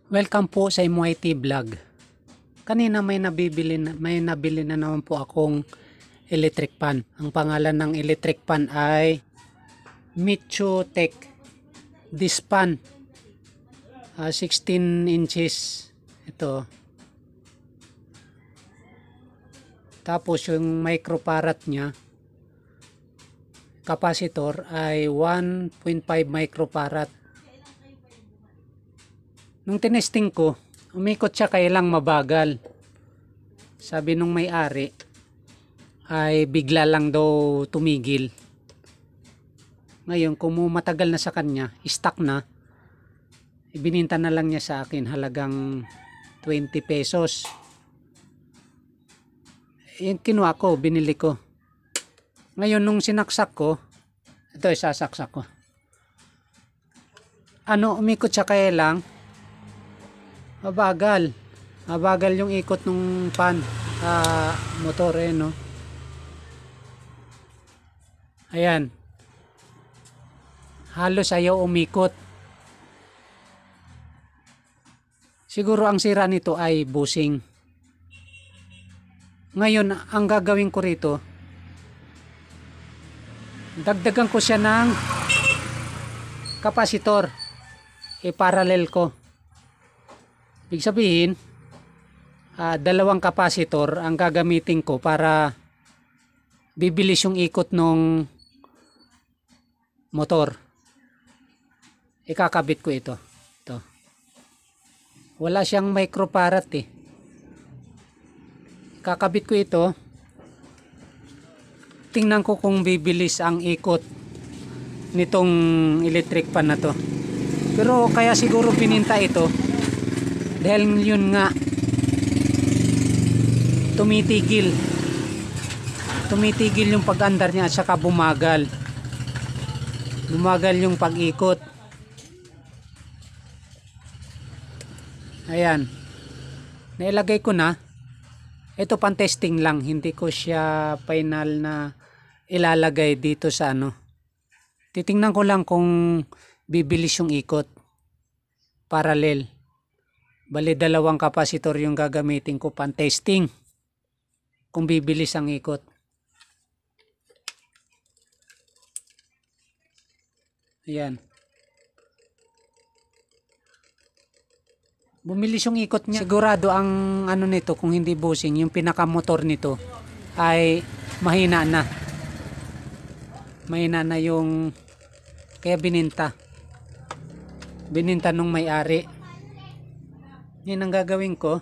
Welcome po sa MYT Vlog. Kanina may nabili na naman po akong electric fan. Ang pangalan ng electric fan ay Micho Tech Dispan 16 inches ito. Tapos yung microfarad niya capacitor ay 1.5 microfarad. Nung tinesting ko, umikot siya kailang mabagal. Sabi nung may-ari ay bigla lang daw tumigil. Ngayon, kung matagal na sa kanya, stuck na, ibininta na lang niya sa akin halagang 20 pesos. Yung kinuha ko, binili ko. Ngayon, nung sinaksak ko, ito isasaksak ko. Umikot siya kailang mabagal. Mabagal yung ikot ng fan motor no. Ayan. Halos ayaw umikot. Siguro ang sira nito ay bushing. Ngayon, ang gagawin ko rito, dagdagan ko siya ng kapasitor. I-parallel ko. Ibig sabihin, dalawang kapasitor ang gagamitin ko para bibilis yung ikot ng motor. Ikakabit ko ito. Wala siyang microfarad eh. Ikakabit ko ito. Tingnan ko kung bibilis ang ikot nitong electric fan na to. Pero kaya siguro pininta ito dahil yun nga tumitigil yung pag-andar niya at saka bumagal yung pag-ikot. Ayan, nailagay ko na. Ito pang testing lang, hindi ko siya final na ilalagay dito sa titingnan ko lang kung bibilis yung ikot. Parallel. Bali dalawang kapasitor yung gagamitin ko pang testing kung bibilis ang ikot. Ayan. Bumilis yung ikot niya. Sigurado ang nito kung hindi bushing, yung pinakamotor nito ay mahina na. Mahina na yung kaya bininta nung may-ari. Yan ang gagawin ko.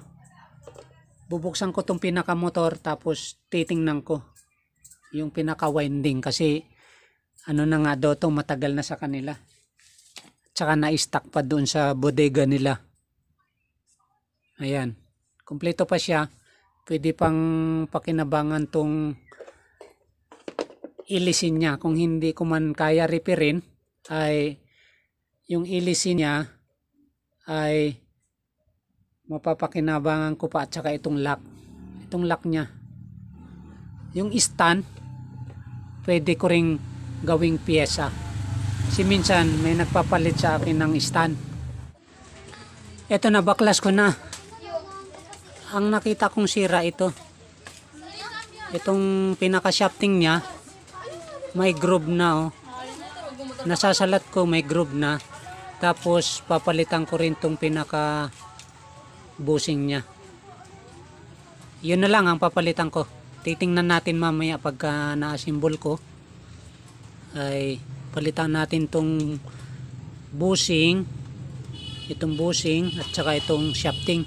Bubuksan ko tong pinakamotor tapos titingnan ko yung pinaka-winding kasi na nga daw to, matagal na sa kanila. Tsaka na-stack pa doon sa bodega nila. Ayan. Kompleto pa siya. Pwede pang pakinabangan tong ilisin niya. Kung hindi ko man kaya repairin, ay yung ilisin niya ay mapapakinabangan ko pa at saka itong lock niya. Yung stand pwede ko ring gawing pyesa kasi minsan may nagpapalit sa akin ng stand. Ito na, baklas ko na. Ang nakita kong sira itong pinaka shafting niya may groove na nasasalat ko, may groove na. Tapos papalitan ko rin tong pinaka bushing niya. Yun na lang ang papalitan ko. Titingnan natin mamaya pagka na-assemble ko ay palitan natin tong bushing, itong bushing at saka itong shafting.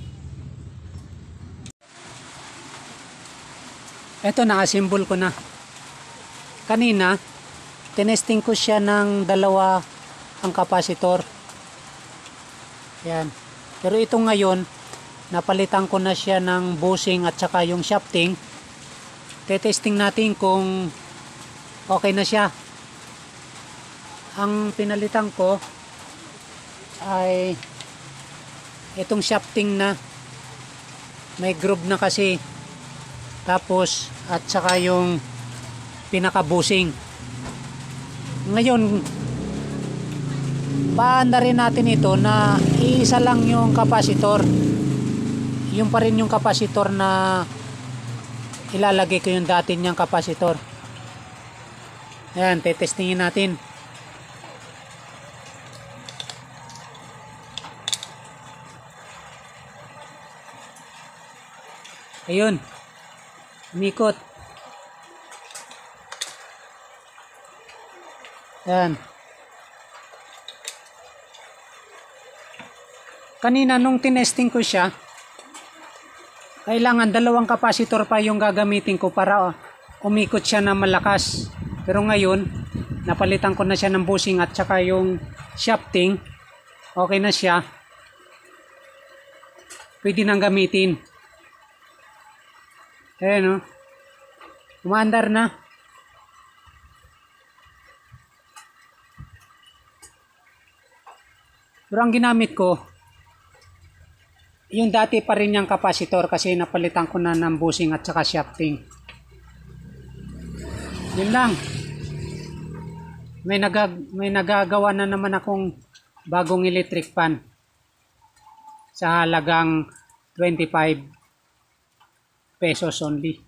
Ito, na-assemble ko na. Kanina tinesting ko siya ng dalawa ang kapasitor. Yan. Pero ito ngayon napalitan ko na siya ng bushing at saka yung shafting. Tetesting natin kung okay na siya. Ang pinalitan ko ay itong shafting na may groove na kasi. Tapos at saka yung pinaka bushing. Ngayon, paanda rin natin ito na iisa lang yung kapasitor. Yung pa rin yung kapasitor na ilalagay ko yung dati niyang kapasitor. Ayan, tetestingin natin. Ayun, umikot. Ayan. Kanina nung tinesting ko siya, kailangan 2 kapasitor pa yung gagamitin ko para umikot siya na malakas. Pero ngayon, napalitan ko na siya ng bushing at saka yung shafting. Okay na siya. Pwede nang gamitin. Ayan o. Umaandar na. Pero ang ginamit ko, yung dati pa rin yung kapasitor kasi napalitan ko na ng bushing at saka shafting. Yun lang. May nagagawa na naman akong bagong electric fan sa halagang 25 pesos only.